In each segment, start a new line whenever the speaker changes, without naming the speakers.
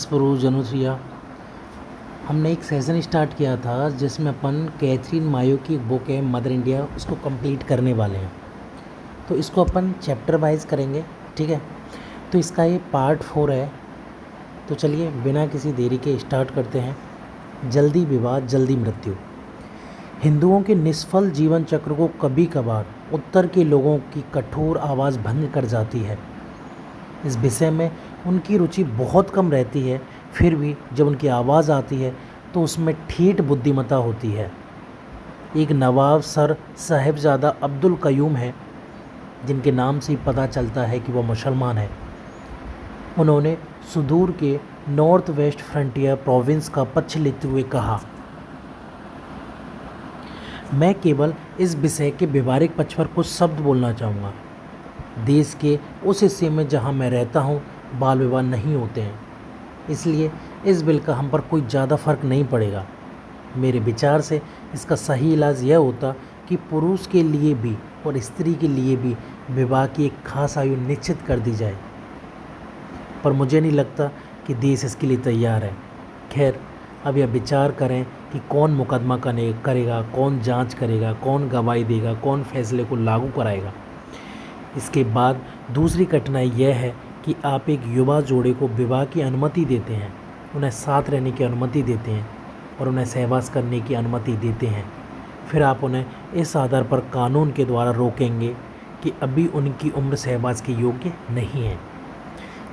पुरुष जनुश्रिया। हमने एक सेशन स्टार्ट किया था जिसमें अपन कैथरीन मायो की एक बुक है मदर इंडिया, उसको कंप्लीट करने वाले हैं। तो इसको अपन चैप्टर वाइज करेंगे, ठीक है। तो इसका ये पार्ट 4 है। तो चलिए बिना किसी देरी के स्टार्ट करते हैं। जल्दी विवाह जल्दी मृत्यु। हिंदुओं के निष्फल जीवन चक्र को कभी कभार उत्तर के लोगों की कठोर आवाज़ भंग कर जाती है। इस विषय में उनकी रुचि बहुत कम रहती है, फिर भी जब उनकी आवाज़ आती है तो उसमें ठेठ बुद्धिमत्ता होती है। एक नवाब सर साहिबजादा अब्दुल कयूम है, जिनके नाम से ही पता चलता है कि वह मुसलमान है। उन्होंने सुदूर के नॉर्थ वेस्ट फ्रंटियर प्रोविंस का पक्ष लेते हुए कहा, मैं केवल इस विषय के व्यवहारिक पक्ष पर कुछ शब्द बोलना चाहूँगा। देश के उस हिस्से में जहाँ मैं रहता हूँ बाल विवाह नहीं होते हैं, इसलिए इस बिल का हम पर कोई ज़्यादा फर्क नहीं पड़ेगा। मेरे विचार से इसका सही इलाज यह होता कि पुरुष के लिए भी और स्त्री के लिए भी विवाह की एक खास आयु निश्चित कर दी जाए, पर मुझे नहीं लगता कि देश इसके लिए तैयार है। खैर, अब यह विचार करें कि कौन मुकदमा करेगा, कौन जांच करेगा, कौन गवाही देगा, कौन फैसले को लागू कराएगा। इसके बाद दूसरी कठिनाई यह है कि आप एक युवा जोड़े को विवाह की अनुमति देते हैं, उन्हें साथ रहने की अनुमति देते हैं और उन्हें सहवास करने की अनुमति देते हैं। फिर आप उन्हें इस आधार पर कानून के द्वारा रोकेंगे कि अभी उनकी उम्र सहवास के योग्य नहीं है।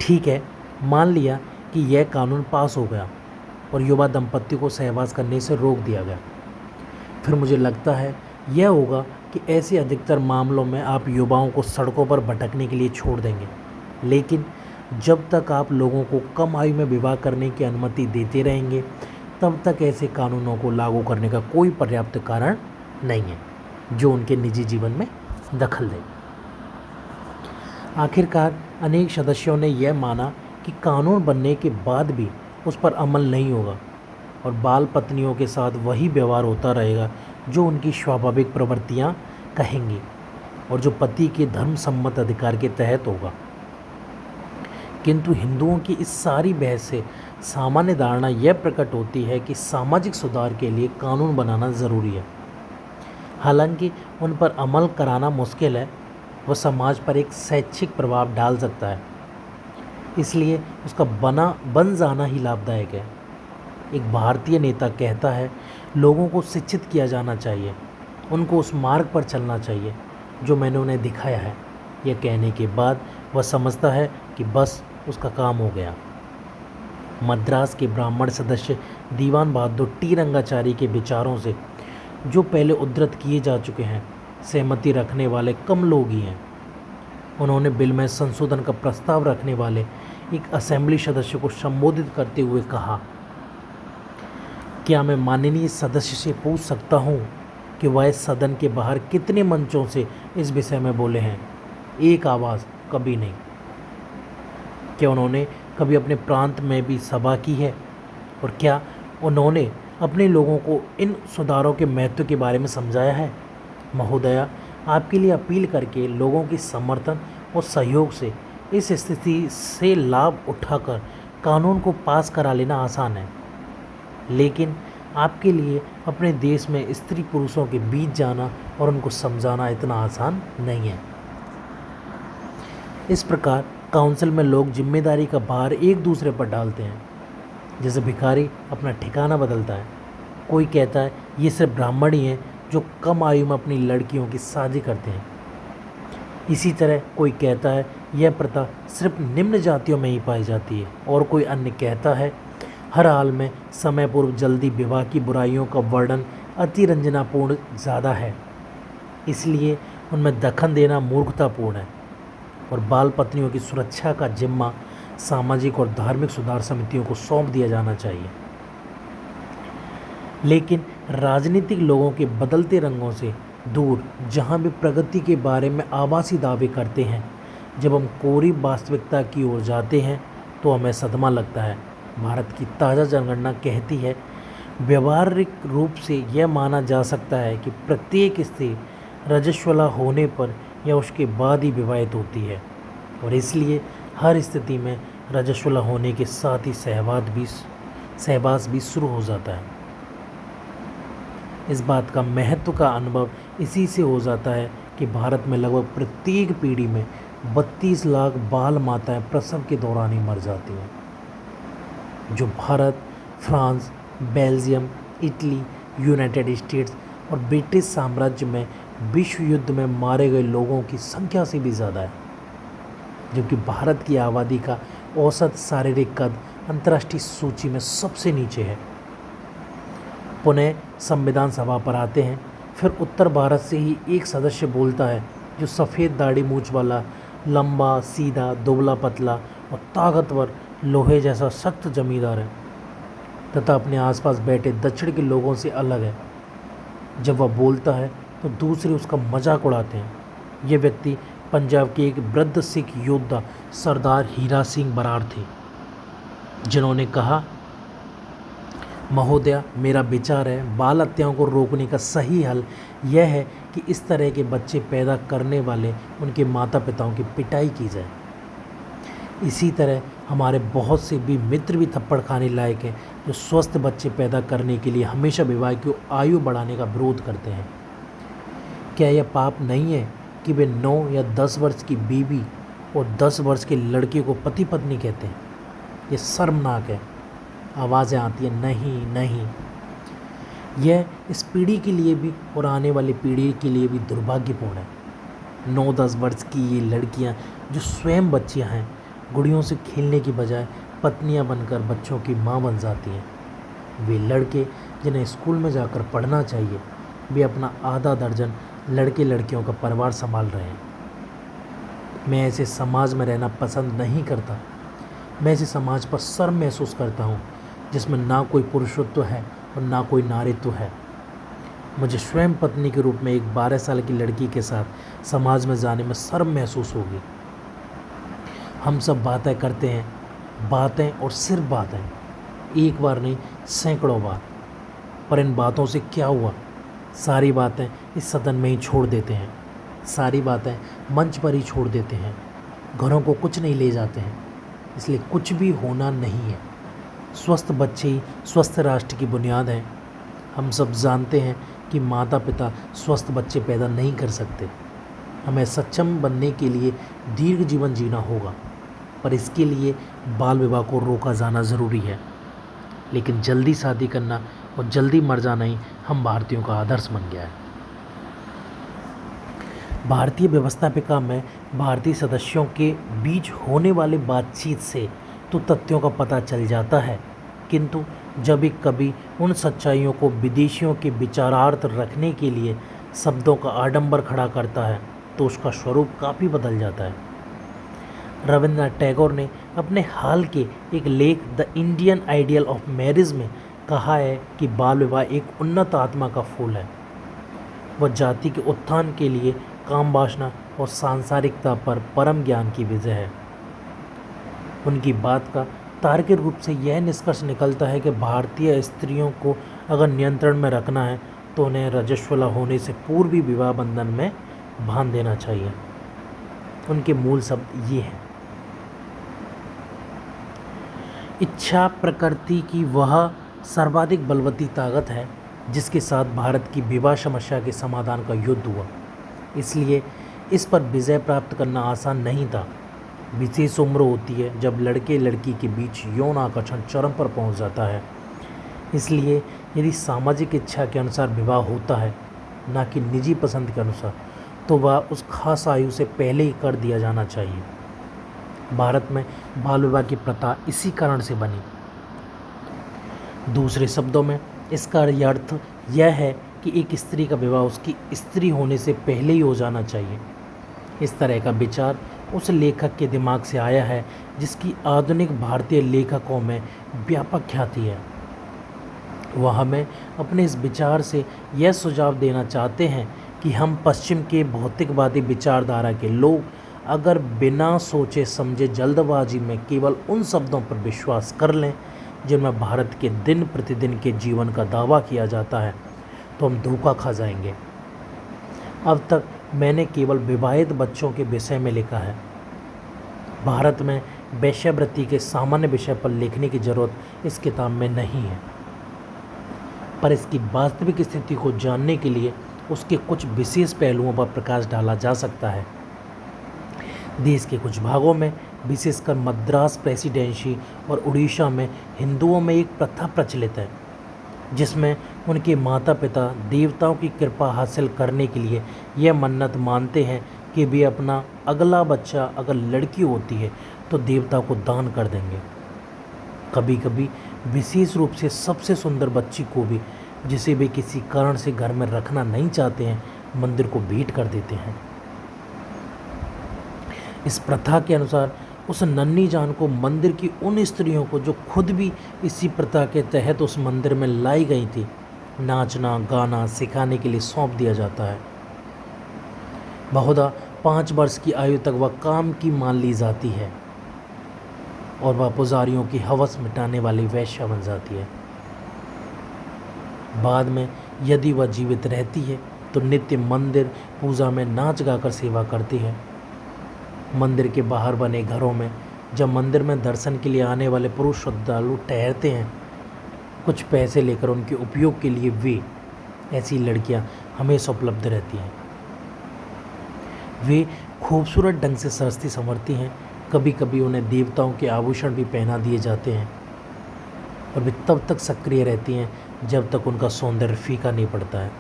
ठीक है, मान लिया कि यह कानून पास हो गया और युवा दंपति को सहवास करने से रोक दिया गया। फिर मुझे लगता है यह होगा कि ऐसे अधिकतर मामलों में आप युवाओं को सड़कों पर भटकने के लिए छोड़ देंगे, लेकिन जब तक आप लोगों को कम आयु में विवाह करने की अनुमति देते रहेंगे तब तक ऐसे कानूनों को लागू करने का कोई पर्याप्त कारण नहीं है जो उनके निजी जीवन में दखल दे। आखिरकार अनेक सदस्यों ने यह माना कि कानून बनने के बाद भी उस पर अमल नहीं होगा और बाल पत्नियों के साथ वही व्यवहार होता रहेगा जो उनकी स्वाभाविक प्रवृत्तियां कहेंगी और जो पति के धर्म सम्मत अधिकार के तहत होगा। किंतु हिंदुओं की इस सारी बहस से सामान्य धारणा यह प्रकट होती है कि सामाजिक सुधार के लिए कानून बनाना ज़रूरी है। हालांकि उन पर अमल कराना मुश्किल है, वह समाज पर एक शैक्षिक प्रभाव डाल सकता है, इसलिए उसका बन जाना ही लाभदायक है। एक भारतीय नेता कहता है, लोगों को शिक्षित किया जाना चाहिए, उनको उस मार्ग पर चलना चाहिए जो मैंने उन्हें दिखाया है। यह कहने के बाद वह समझता है कि बस उसका काम हो गया। मद्रास के ब्राह्मण सदस्य दीवान बहादुर टी रंगाचारी के विचारों से, जो पहले उद्धृत किए जा चुके हैं, सहमति रखने वाले कम लोग ही हैं। उन्होंने बिल में संशोधन का प्रस्ताव रखने वाले एक असेंबली सदस्य को संबोधित करते हुए कहा, क्या मैं माननीय सदस्य से पूछ सकता हूं कि वह सदन के बाहर कितने मंचों से इस विषय में बोले हैं? एक आवाज़ कभी नहीं। क्या उन्होंने कभी अपने प्रांत में भी सभा की है? और क्या उन्होंने अपने लोगों को इन सुधारों के महत्व के बारे में समझाया है? महोदया, आपके लिए अपील करके लोगों की समर्थन और सहयोग से इस स्थिति से लाभ उठाकर कानून को पास करा लेना आसान है, लेकिन आपके लिए अपने देश में स्त्री पुरुषों के बीच जाना और उनको समझाना इतना आसान नहीं है। इस प्रकार काउंसिल में लोग जिम्मेदारी का भार एक दूसरे पर डालते हैं, जैसे भिखारी अपना ठिकाना बदलता है। कोई कहता है ये सिर्फ ब्राह्मण ही हैं जो कम आयु में अपनी लड़कियों की शादी करते हैं। इसी तरह कोई कहता है यह प्रथा सिर्फ निम्न जातियों में ही पाई जाती है, और कोई अन्य कहता है हर हाल में समय पूर्व जल्दी विवाह की बुराइयों का वर्णन अतिरंजनापूर्ण ज़्यादा है, इसलिए उनमें दखल देना मूर्खतापूर्ण है और बाल पत्नियों की सुरक्षा का जिम्मा सामाजिक और धार्मिक सुधार समितियों को सौंप दिया जाना चाहिए। लेकिन राजनीतिक लोगों के बदलते रंगों से दूर जहां भी प्रगति के बारे में आभासी दावे करते हैं, जब हम कोरी वास्तविकता की ओर जाते हैं तो हमें सदमा लगता है। भारत की ताज़ा जनगणना कहती है, व्यवहारिक रूप से यह माना जा सकता है कि प्रत्येक स्त्री रजस्वला होने पर या उसके बाद ही विवाहित होती है और इसलिए हर स्थिति में रजस्वला होने के साथ ही सहवास भी शुरू हो जाता है। इस बात का महत्व का अनुभव इसी से हो जाता है कि भारत में लगभग प्रत्येक पीढ़ी में 32 लाख बाल माताएं प्रसव के दौरान ही मर जाती हैं, जो Bharat, France, Belgium, Italy, United states और ब्रिटिश साम्राज्य में विश्व युद्ध में मारे गए लोगों की संख्या से भी ज़्यादा है, जबकि भारत की आबादी का औसत शारीरिक कद अंतर्राष्ट्रीय सूची में सबसे नीचे है। पुनः संविधान सभा पर आते हैं। फिर उत्तर भारत से ही एक सदस्य बोलता है जो सफ़ेद दाढ़ी मूंछ वाला, लंबा, सीधा, दुबला पतला और ताकतवर लोहे जैसा सख्त जमींदार है तथा अपने आसपास बैठे दक्षिण के लोगों से अलग है। जब वह बोलता है तो दूसरे उसका मजाक उड़ाते हैं। ये व्यक्ति पंजाब के एक वृद्ध सिख योद्धा सरदार हीरा सिंह बराड़ थे, जिन्होंने कहा, महोदया, मेरा विचार है बाल हत्याओं को रोकने का सही हल यह है कि इस तरह के बच्चे पैदा करने वाले उनके माता पिताओं की पिटाई की जाए। इसी तरह हमारे बहुत से भी मित्र भी थप्पड़ खाने लायक हैं जो स्वस्थ बच्चे पैदा करने के लिए हमेशा विवाह की आयु बढ़ाने का विरोध करते हैं। क्या यह पाप नहीं है कि वे 9 या 10 वर्ष की बीवी और 10 वर्ष के लड़के को पति पत्नी कहते हैं? ये शर्मनाक है। आवाज़ें आती हैं, नहीं नहीं। यह इस पीढ़ी के लिए भी और आने वाली पीढ़ी के लिए भी दुर्भाग्यपूर्ण है। 9-10 वर्ष की ये लड़कियां जो स्वयं बच्चियां हैं, गुड़ियों से खेलने की बजाय पत्नियां बनकर बच्चों की मां बन जाती हैं। वे लड़के जिन्हें स्कूल में जाकर पढ़ना चाहिए, वे अपना आधा दर्जन लड़के लड़कियों का परिवार संभाल रहे हैं। मैं ऐसे समाज में रहना पसंद नहीं करता। मैं ऐसे समाज पर शर्म महसूस करता हूँ जिसमें ना कोई पुरुषत्व है और ना कोई नारीत्व है। मुझे स्वयं पत्नी के रूप में एक 12 साल की लड़की के साथ समाज में जाने में शर्म महसूस होगी। हम सब बातें करते हैं, बातें और सिर्फ बातें, एक बार नहीं सैकड़ों बार। पर इन बातों से क्या हुआ? सारी बातें इस सदन में ही छोड़ देते हैं, सारी बातें मंच पर ही छोड़ देते हैं, घरों को कुछ नहीं ले जाते हैं। इसलिए कुछ भी होना नहीं है। स्वस्थ बच्चे ही स्वस्थ राष्ट्र की बुनियाद हैं। हम सब जानते हैं कि माता पिता स्वस्थ बच्चे पैदा नहीं कर सकते। हमें सक्षम बनने के लिए दीर्घ जीवन जीना होगा, पर इसके लिए बाल विवाह को रोका जाना ज़रूरी है। लेकिन जल्दी शादी करना और जल्दी मर जाना ही हम भारतीयों का आदर्श बन गया है। भारतीय व्यवस्थापिका में भारतीय सदस्यों के बीच होने वाली बातचीत से तो तथ्यों का पता चल जाता है, किंतु जब भी कभी उन सच्चाइयों को विदेशियों के विचारार्थ रखने के लिए शब्दों का आडंबर खड़ा करता है तो उसका स्वरूप काफ़ी बदल जाता है। रविंद्रनाथ टैगोर ने अपने हाल के एक लेख the Indian ideal of marriage में कहा है कि बाल विवाह एक उन्नत आत्मा का फूल है। वह जाति के उत्थान के लिए काम वासना और सांसारिकता पर परम ज्ञान की विजय है। उनकी बात का तार्किक रूप से यह निष्कर्ष निकलता है कि भारतीय स्त्रियों को अगर नियंत्रण में रखना है तो उन्हें रजस्वला होने से पूर्व ही विवाह बंधन में बांध देना चाहिए। उनके मूल शब्द ये हैं, इच्छा प्रकृति की वह सर्वाधिक बलवती ताकत है जिसके साथ भारत की विवाह समस्या के समाधान का युद्ध हुआ। इसलिए इस पर विजय प्राप्त करना आसान नहीं था। विशेष उम्र होती है जब लड़के लड़की के बीच यौन आकर्षण चरम पर पहुंच जाता है। इसलिए यदि सामाजिक इच्छा के अनुसार विवाह होता है, ना कि निजी पसंद के अनुसार, तो वह उस खास आयु से पहले ही कर दिया जाना चाहिए। भारत में बाल विवाह की प्रथा इसी कारण से बनी। दूसरे शब्दों में इसका अर्थ यह है कि एक स्त्री का विवाह उसकी स्त्री होने से पहले ही हो जाना चाहिए। इस तरह का विचार उस लेखक के दिमाग से आया है जिसकी आधुनिक भारतीय लेखकों में व्यापक ख्याति है। वह हमें अपने इस विचार से यह सुझाव देना चाहते हैं कि हम पश्चिम के भौतिकवादी विचारधारा के लोग अगर बिना सोचे समझे जल्दबाजी में केवल उन शब्दों पर विश्वास कर लें जिनमें भारत के दिन प्रतिदिन के जीवन का दावा किया जाता है, तो हम धोखा खा जाएंगे। अब तक मैंने केवल विवाहित बच्चों के विषय में लिखा है। भारत में वेश्यावृत्ति के सामान्य विषय पर लिखने की जरूरत इस किताब में नहीं है, पर इसकी वास्तविक स्थिति को जानने के लिए उसके कुछ विशेष पहलुओं पर प्रकाश डाला जा सकता है। देश के कुछ भागों में, विशेषकर मद्रास प्रेसिडेंसी और उड़ीसा में, हिंदुओं में एक प्रथा प्रचलित है जिसमें उनके माता पिता देवताओं की कृपा हासिल करने के लिए यह मन्नत मानते हैं कि वे अपना अगला बच्चा अगर लड़की होती है तो देवता को दान कर देंगे। कभी कभी विशेष रूप से सबसे सुंदर बच्ची को भी, जिसे वे किसी कारण से घर में रखना नहीं चाहते हैं, मंदिर को भेंट कर देते हैं। इस प्रथा के अनुसार उस नन्ही जान को मंदिर की उन स्त्रियों को, जो खुद भी इसी प्रथा के तहत उस मंदिर में लाई गई थी, नाचना गाना सिखाने के लिए सौंप दिया जाता है। बहुधा 5 वर्ष की आयु तक वह काम की मान ली जाती है और वह पुजारियों की हवस मिटाने वाली वेश्या बन जाती है। बाद में यदि वह जीवित रहती है तो नित्य मंदिर पूजा में नाच गाकर सेवा करती है। मंदिर के बाहर बने घरों में जब मंदिर में दर्शन के लिए आने वाले पुरुष श्रद्धालु ठहरते हैं, कुछ पैसे लेकर उनके उपयोग के लिए वे ऐसी लड़कियां हमेशा उपलब्ध रहती हैं। वे खूबसूरत ढंग से सजती संवरती हैं। कभी कभी उन्हें देवताओं के आभूषण भी पहना दिए जाते हैं और वे तब तक सक्रिय रहती हैं जब तक उनका सौंदर्य फीका नहीं पड़ता है।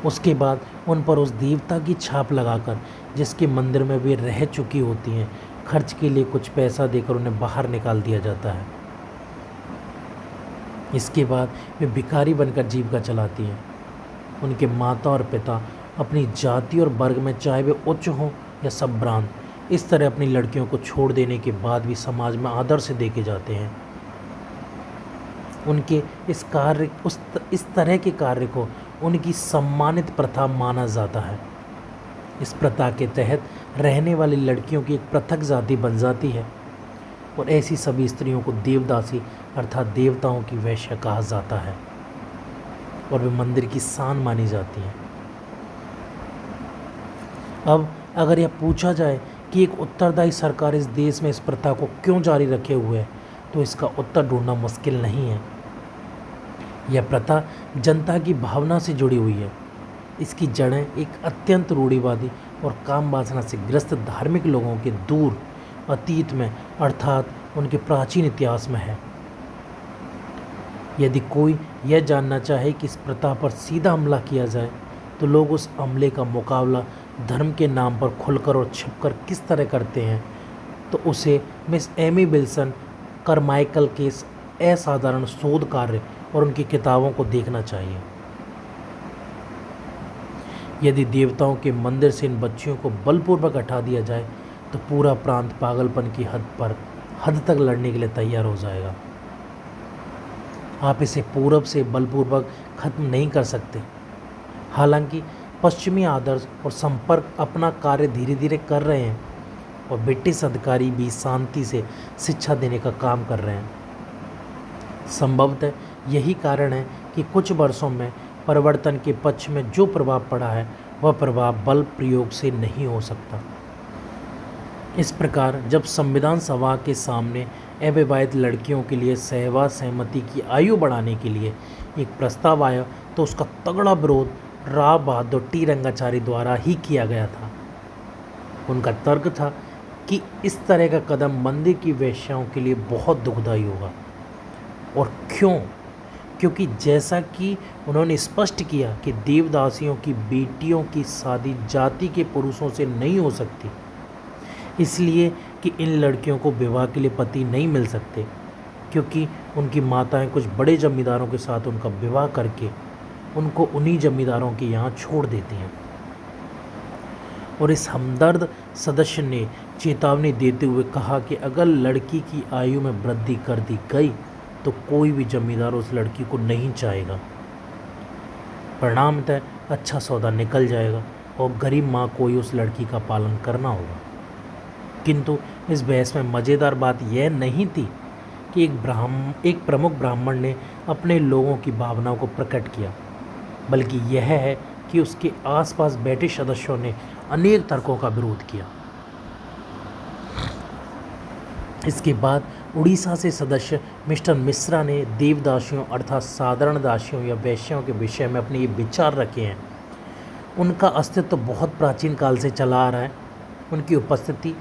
उसके बाद उन पर उस देवता की छाप लगाकर, जिसके मंदिर में वे रह चुकी होती हैं, खर्च के लिए कुछ पैसा देकर उन्हें बाहर निकाल दिया जाता है। इसके बाद वे भिखारी बनकर जीविका चलाती हैं। उनके माता और पिता अपनी जाति और वर्ग में, चाहे वे उच्च हों या संभ्रांत, इस तरह अपनी लड़कियों को छोड़ देने के बाद भी समाज में आदर से देखे जाते हैं। उनके इस तरह के कार्य को उनकी सम्मानित प्रथा माना जाता है। इस प्रथा के तहत रहने वाली लड़कियों की एक पृथक जाति बन जाती है और ऐसी सभी स्त्रियों को देवदासी अर्थात देवताओं की वेश्या कहा जाता है और वे मंदिर की शान मानी जाती हैं। अब अगर यह पूछा जाए कि एक उत्तरदायी सरकार इस देश में इस प्रथा को क्यों जारी रखे हुए है, तो इसका उत्तर ढूंढना मुश्किल नहीं है। यह प्रथा जनता की भावना से जुड़ी हुई है। इसकी जड़ें एक अत्यंत रूढ़िवादी और काम वासना से ग्रस्त धार्मिक लोगों के दूर अतीत में अर्थात उनके प्राचीन इतिहास में है। यदि कोई यह जानना चाहे कि इस प्रथा पर सीधा हमला किया जाए तो लोग उस हमले का मुकाबला धर्म के नाम पर खुलकर और छिपकर किस तरह करते हैं, तो उसे मिस एमी विल्सन करमाइकल के इस असाधारण शोध कार्य और उनकी किताबों को देखना चाहिए। यदि देवताओं के मंदिर से इन बच्चियों को बलपूर्वक हटा दिया जाए तो पूरा प्रांत पागलपन की हद तक लड़ने के लिए तैयार हो जाएगा। आप इसे पूरब से बलपूर्वक खत्म नहीं कर सकते। हालांकि पश्चिमी आदर्श और संपर्क अपना कार्य धीरे धीरे कर रहे हैं और ब्रिटिश अधिकारी भी शांति से शिक्षा देने का काम कर रहे हैं। संभवतः यही कारण है कि कुछ वर्षों में परिवर्तन के पक्ष में जो प्रभाव पड़ा है वह प्रभाव बल प्रयोग से नहीं हो सकता। इस प्रकार जब संविधान सभा के सामने अविवाहित लड़कियों के लिए सहवास सहमति की आयु बढ़ाने के लिए एक प्रस्ताव आया तो उसका तगड़ा विरोध राव बहादुर टी रंगाचारी द्वारा ही किया गया था। उनका तर्क था कि इस तरह का कदम मंदिर की वेश्याओं के लिए बहुत दुखदायी होगा। और क्यों? क्योंकि जैसा कि उन्होंने स्पष्ट किया कि देवदासियों की बेटियों की शादी जाति के पुरुषों से नहीं हो सकती, इसलिए कि इन लड़कियों को विवाह के लिए पति नहीं मिल सकते, क्योंकि उनकी माताएं कुछ बड़े जमींदारों के साथ उनका विवाह करके उनको उन्हीं जमींदारों के यहाँ छोड़ देती हैं। और इस हमदर्द सदस्य ने चेतावनी देते हुए कहा कि अगर लड़की की आयु में वृद्धि कर दी गई तो कोई भी जमींदार उस लड़की को नहीं चाहेगा। परिणामतः अच्छा सौदा निकल जाएगा और गरीब माँ को ही उस लड़की का पालन करना होगा। किंतु इस बहस में मज़ेदार बात यह नहीं थी कि एक प्रमुख ब्राह्मण ने अपने लोगों की भावनाओं को प्रकट किया, बल्कि यह है कि उसके आसपास बैठे सदस्यों ने अनेक तर्कों का विरोध किया। इसके बाद उड़ीसा से सदस्य मिस्टर मिश्रा ने देवदासियों अर्थात साधारण दासियों या वैश्यों के विषय में अपने ये विचार रखे हैं। उनका अस्तित्व बहुत प्राचीन काल से चला आ रहा है। उनकी उपस्थिति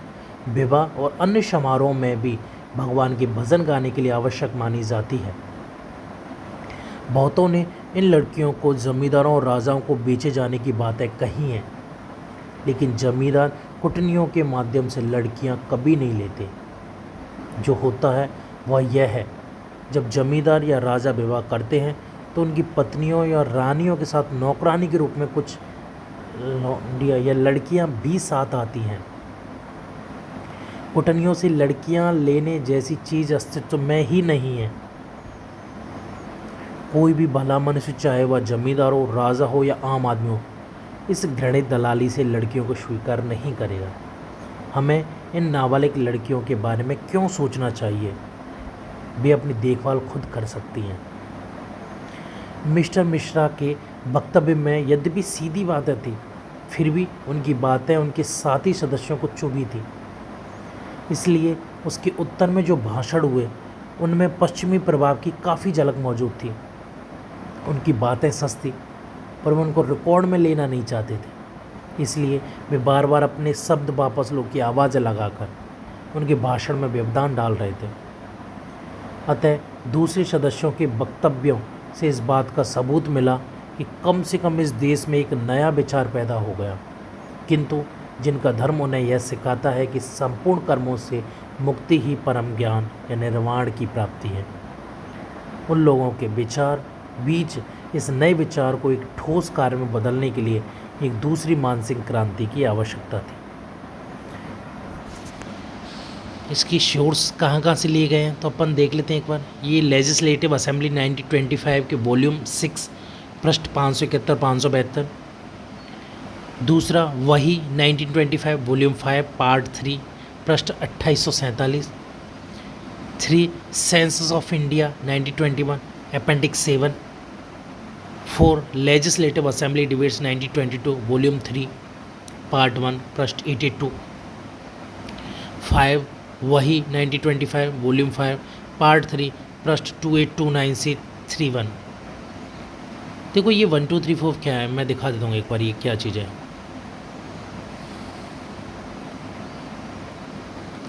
विवाह और अन्य समारोह में भी भगवान के भजन गाने के लिए आवश्यक मानी जाती है। बहुतों ने इन लड़कियों को जमींदारों और राजाओं को बेचे जाने की बातें कही हैं, लेकिन जमींदार कुटनियों के माध्यम से लड़कियां कभी नहीं लेते। जो होता है वह यह है, जब जमींदार या राजा विवाह करते हैं तो उनकी पत्नियों या रानियों के साथ नौकरानी के रूप में कुछ लौंडियाँ या लड़कियां भी साथ आती हैं। कुटनियों से लड़कियां लेने जैसी चीज़ अस्तित्व में ही नहीं है। कोई भी भला मनुष्य, चाहे वह जमींदार हो, राजा हो या आम आदमी हो, इस घृणित दलाली से लड़कियों को स्वीकार नहीं करेगा। हमें इन नाबालिग लड़कियों के बारे में क्यों सोचना चाहिए? वे अपनी देखभाल खुद कर सकती हैं। मिस्टर मिश्रा के वक्तव्य में यद्यपि सीधी बातें थी, फिर भी उनकी बातें उनके साथी सदस्यों को चुभी थी। इसलिए उसके उत्तर में जो भाषण हुए उनमें पश्चिमी प्रभाव की काफ़ी झलक मौजूद थी। उनकी बातें सच थी, पर वो उनको रिकॉर्ड में लेना नहीं चाहते थे। इसलिए वे बार बार अपने शब्द वापस लो की आवाज़ लगाकर उनके भाषण में व्यवधान डाल रहे थे। अतः दूसरे सदस्यों के वक्तव्यों से इस बात का सबूत मिला कि कम से कम इस देश में एक नया विचार पैदा हो गया, किंतु जिनका धर्म उन्हें यह सिखाता है कि संपूर्ण कर्मों से मुक्ति ही परम ज्ञान या निर्वाण की प्राप्ति है। उन लोगों के विचार बीच इस नए विचार को एक ठोस कार्य में बदलने के लिए एक दूसरी मानसिक क्रांति की आवश्यकता थी। इसकी सोर्स कहाँ से लिए गए हैं तो अपन देख लेते हैं एक बार। ये लेजिस्लेटिव असेंबली 1925 के वॉल्यूम 6 पृष्ठ 571-572। दूसरा वही 1925 वॉल्यूम 5 पार्ट 3 पृष्ठ 2847। 3 census of India 1921 appendix 7। 4 legislative assembly debates 1922 volume 3 part 1 पृष्ठ 82। 5 वही 1925 वॉल्यूम 5 पार्ट 3 पृष्ठ 2829 से 31। देखो ये 1 2 3 4 क्या है, मैं दिखा देता हूँ एक बार ये क्या चीज़ है।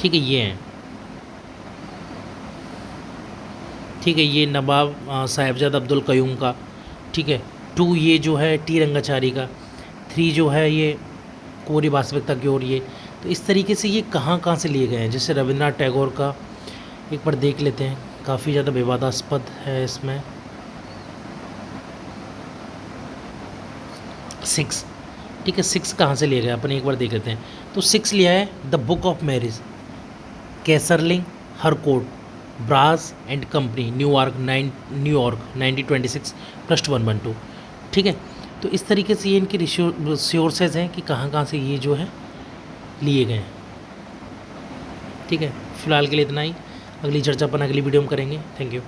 ठीक है, ये है। ठीक है, ये नवाब साहिबजादा अब्दुल कयूम का। ठीक है, 2 ये जो है टी रंगाचारी का। 3 जो है ये कोरी वास्तविकता की ओर। ये तो इस तरीके से ये कहाँ से लिए गए हैं। जैसे रविन्द्रनाथ टैगोर का एक बार देख लेते हैं, काफ़ी ज़्यादा विवादास्पद है इसमें। 6, ठीक है, 6 कहाँ से लिए गए अपन एक बार देख लेते हैं। तो 6 लिया है the book of marriage, Keyserling Harcourt, Brace and company, न्यूयॉर्क 1926 पृष्ठ 112। ठीक है, तो इस तरीके से ये इनकी सोर्सेज हैं कि कहाँ से ये जो है लिए गए हैं। ठीक है, फिलहाल के लिए इतना ही। अगली चर्चा अपन अगली वीडियो में करेंगे। Thank you.